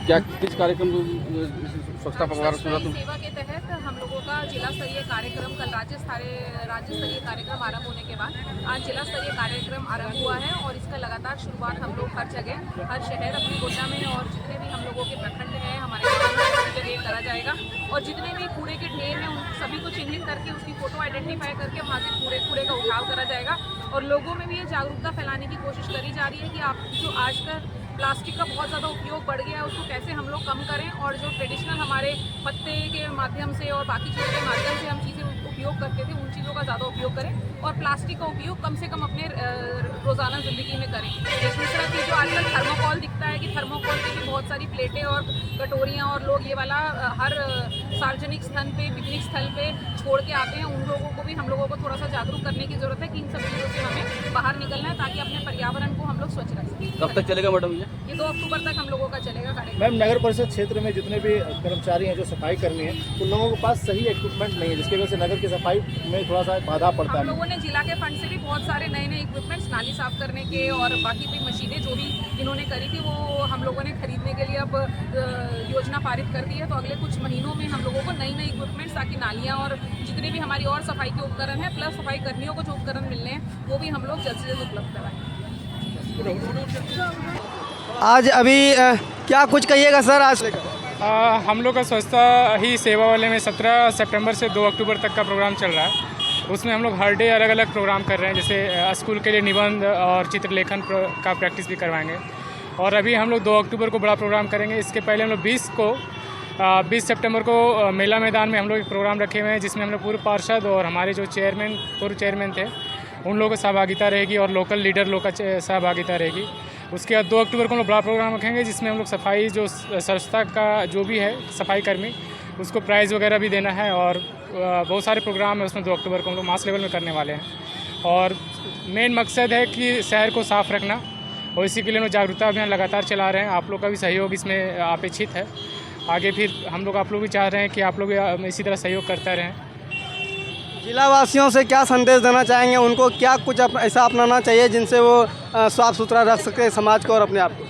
क्या किस कार्यक्रम स्वच्छता पखवाड़ा शुरू सेवा के तहत हम लोगों का जिला स्तरीय कार्यक्रम कल राज्य स्तरीय कार्यक्रम आरंभ होने के बाद आज जिला स्तरीय कार्यक्रम आरंभ हुआ है और इसका लगातार शुरुआत हम लोग हर जगह हर शहर अपनी गोड्डा में और जितने भी हम लोगों के प्रखंड हैं हमारे जगह करा जाएगा और जितने भी कूड़े के ढेर हैं उन सभी को चिन्हित करके उसकी फोटो आइडेंटिफाई करके वहाँ से कूड़े का उठाव करा जाएगा और लोगों में भी ये जागरूकता फैलाने की कोशिश करी जा रही है कि आप जो आजकल प्लास्टिक का बहुत ज़्यादा उपयोग बढ़ गया है उसको कैसे हम लोग कम करें और जो ट्रेडिशनल हमारे पत्ते के माध्यम से और बाकी चीज़ों के माध्यम से हम चीज़ें उपयोग करते थे उन चीज़ों का ज़्यादा उपयोग करें और प्लास्टिक का उपयोग कम से कम अपने रोज़ाना ज़िंदगी में करें। दूसरा चीज़ जो आजकल थर्मोकॉल दिखता है कि थर्मोकॉल पे भी बहुत सारी प्लेटें और कटोरियाँ और लोग ये वाला हर सार्वजनिक स्थल पे पिकनिक स्थल पे छोड़ के आते हैं। उन लोगों को भी हम लोगों को थोड़ा सा जागरूक करने की ज़रूरत है कि इन सब चीज़ों से हमें बाहर निकलना है ताकि अपने पर्यावरण को हम लोग स्वच्छ रख सकें। कब तक चलेगा मैडम ये 2 अक्टूबर तक हम लोगों का चलेगा कार्यक्रम। मैम, नगर परिषद क्षेत्र में जितने भी कर्मचारी हैं जो सफाई कर्मी हैं उन लोगों के पास सही इक्विपमेंट नहीं है जिसकी वजह से नगर की सफाई में थोड़ा सा बाधा पड़ता है। हम लोगों ने जिला के फंड से भी बहुत सारे नए इक्विपमेंट्स नाली साफ करने के और बाकी भी मशीनें जो भी इन्होंने करी थी वो हम लोगों ने खरीदने के लिए अब योजना पारित कर दी है। तो अगले कुछ महीनों में हम लोगों को नई इक्विपमेंट्स ताकि नालियाँ और जितने भी हमारी और सफाई के उपकरण हैं प्लस सफाई कर्मियों को जो उपकरण मिलने हैं वो भी हम लोग जल्द से जल्द उपलब्ध कराएंगे। आज अभी क्या कुछ कहिएगा सर आज? हम लोग का स्वच्छता ही सेवा वाले में 17 सितंबर से 2 अक्टूबर तक का प्रोग्राम चल रहा है। उसमें हम लोग हर डे अलग अलग प्रोग्राम कर रहे हैं, जैसे स्कूल के लिए निबंध और चित्रलेखन का प्रैक्टिस भी करवाएंगे। और अभी हम लोग 2 अक्टूबर को बड़ा प्रोग्राम करेंगे। इसके पहले हम लोग 20 सितंबर को मेला मैदान में हम लोग एक प्रोग्राम रखे हुए हैं जिसमें हम लोग पूर्व पार्षद और हमारे जो पूर्व चेयरमैन थे उन लोगों की सहभागिता रहेगी और लोकल लीडर लोग का सहभागिता रहेगी। उसके बाद 2 अक्टूबर को हम लोग बड़ा प्रोग्राम रखेंगे जिसमें हम लोग सफाई जो स्वच्छता का जो भी है सफाई कर्मी उसको प्राइज़ वगैरह भी देना है और बहुत सारे प्रोग्राम है उसमें 2 अक्टूबर को हम लोग मास लेवल में करने वाले हैं। और मेन मकसद है कि शहर को साफ़ रखना और इसी के लिए हम लोग जागरूकता अभियान लगातार चला रहे हैं। आप लोग का भी सहयोग इसमें अपेक्षित है। आगे फिर हम लोग आप लोग भी चाह रहे हैं कि आप लोग इसी तरह सहयोग करते रहें। जिला वासियों से क्या संदेश देना चाहेंगे? उनको क्या कुछ ऐसा अपनाना चाहिए जिनसे वो साफ़ सुथरा रख सके समाज को और अपने आप को?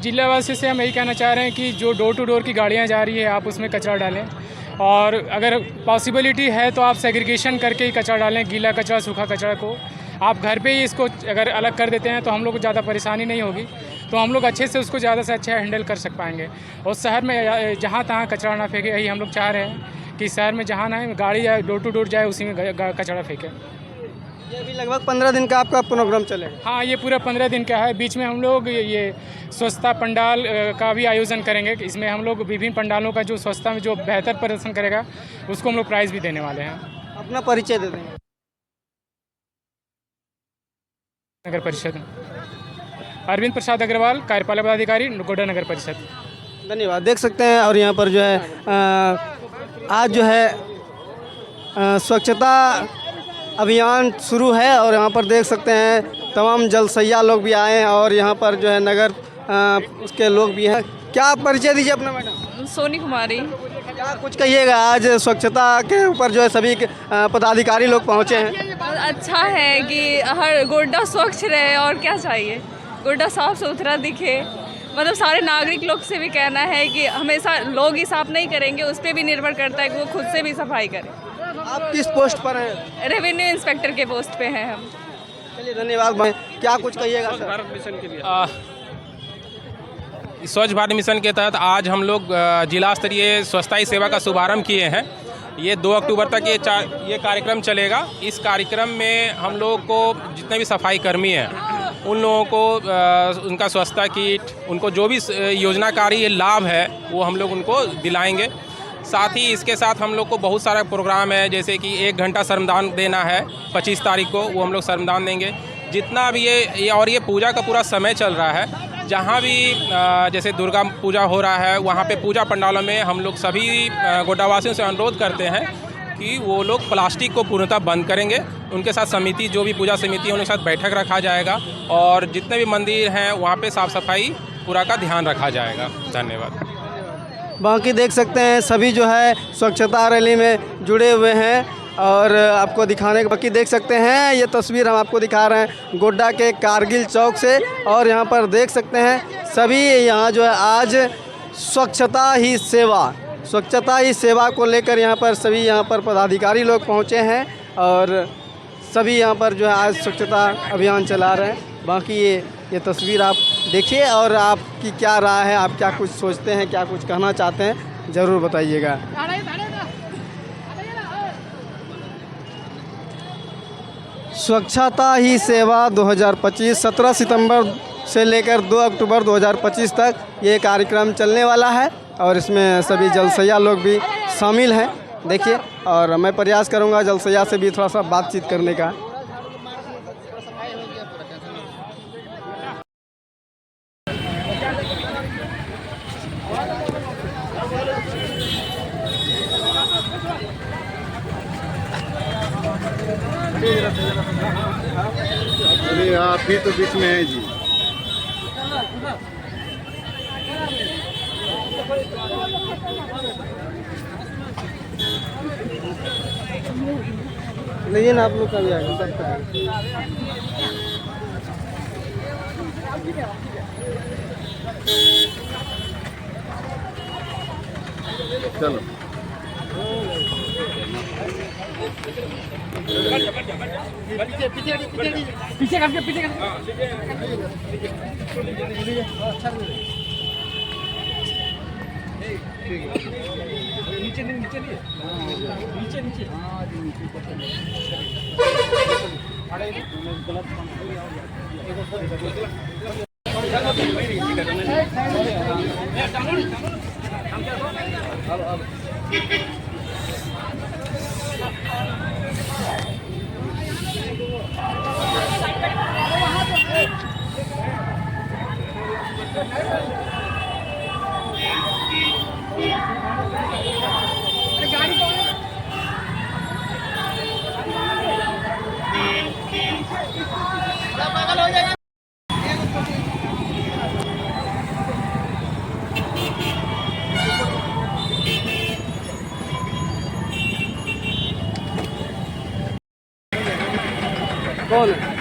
जिला वासी से हम यही कहना चाह रहे हैं कि जो डोर टू डोर की गाड़ियाँ जा रही है आप उसमें कचरा डालें और अगर पॉसिबिलिटी है तो आप सेग्रीगेशन करके ही कचरा डालें। गीला कचरा सूखा कचरा को आप घर पे ही इसको अगर अलग कर देते हैं तो हम लोग को ज़्यादा परेशानी नहीं होगी, तो हम लोग अच्छे से उसको ज़्यादा से अच्छा हैंडल कर सक पाएंगे। और शहर में जहाँ तहाँ कचरा ना फेंके, यही हम लोग चाह रहे हैं कि शहर में जहाँ ना गाड़ी जाए डोर टू डोर जाए उसी में कचरा फेंके। ये भी लगभग 15 दिन का आपका प्रोग्राम चलेगा? हाँ, ये पूरा 15 दिन का है। बीच में हम लोग ये स्वच्छता पंडाल का भी आयोजन करेंगे। इसमें हम लोग विभिन्न पंडालों का जो स्वच्छता में जो बेहतर प्रदर्शन करेगा उसको हम लोग प्राइज़ भी देने वाले हैं। अपना परिचय दे देंगे। नगर परिषद अरविंद प्रसाद अग्रवाल, कार्यपालक पदाधिकारी, गोड्डा नगर परिषद। धन्यवाद। देख सकते हैं और यहाँ पर जो है आज जो है स्वच्छता अभियान शुरू है और यहाँ पर देख सकते हैं तमाम जलसैया लोग भी आए हैं और यहाँ पर जो है नगर उसके लोग भी हैं। क्या परिचय दीजिए अपना मैडम? सोनी कुमारी। क्या कुछ कहिएगा? आज स्वच्छता के ऊपर जो है सभी पदाधिकारी लोग पहुँचे हैं। अच्छा है कि हर गोड्डा स्वच्छ रहे और क्या चाहिए, गोड्डा साफ सुथरा दिखे। मतलब सारे नागरिक लोग से भी कहना है कि हमेशा लोग ही साफ नहीं करेंगे, उस पर भी निर्भर करता है कि वो खुद से भी सफाई करें। आप किस पोस्ट पर हैं? रेवेन्यू इंस्पेक्टर के पोस्ट पे हैं हम। चलिए धन्यवाद भाई। क्या कुछ कहिएगा सर? भारत मिशन के लिए स्वच्छ भारत मिशन के तहत आज हम लोग जिला स्तरीय स्वच्छता ही सेवा का शुभारंभ किए हैं। ये 2 अक्टूबर तक ये कार्यक्रम चलेगा। इस कार्यक्रम में हम लोग को जितने भी सफाई कर्मी हैं उन लोगों को उनका स्वच्छता किट, उनको जो भी योजनाकारी लाभ है वो हम लोग उनको दिलाएंगे। साथ ही इसके साथ हम लोग को बहुत सारा प्रोग्राम है, जैसे कि 1 घंटा श्रमदान देना है 25 तारीख को, वो हम लोग श्रमदान देंगे। जितना भी ये पूजा का पूरा समय चल रहा है, जहाँ भी जैसे दुर्गा पूजा हो रहा है वहाँ पे पूजा पंडालों में हम लोग सभी गोड्डावासियों से अनुरोध करते हैं कि वो लोग प्लास्टिक को पूर्णतः बंद करेंगे। उनके साथ समिति जो भी पूजा समिति है उनके साथ बैठक रखा जाएगा और जितने भी मंदिर हैं वहाँ पे साफ़ सफाई पूरा का ध्यान रखा जाएगा। धन्यवाद। बाकी देख सकते हैं सभी जो है स्वच्छता रैली में जुड़े हुए हैं और आपको दिखाने के बाकी देख सकते हैं ये तस्वीर हम आपको दिखा रहे हैं गोड्डा के कारगिल चौक से। और यहाँ पर देख सकते हैं सभी यहाँ जो है आज स्वच्छता ही सेवा, स्वच्छता ही सेवा को लेकर यहाँ पर सभी यहाँ पर पदाधिकारी लोग पहुँचे हैं और सभी यहाँ पर जो है आज स्वच्छता अभियान चला रहे हैं। बाकी ये तस्वीर आप देखिए और आपकी क्या राय है, आप क्या कुछ सोचते हैं, क्या कुछ कहना चाहते हैं, ज़रूर बताइएगा। स्वच्छता ही सेवा 2025 17 सितंबर से लेकर 2 अक्टूबर 2025 तक ये कार्यक्रम चलने वाला है और इसमें सभी जलसैया लोग भी शामिल हैं। देखिए और मैं प्रयास करूंगा जलसैया से भी थोड़ा सा बातचीत करने का। अरे आप ही तो बीच में है जी। लेकिन आप लोग का भी आएगा सबका चलो कौन है?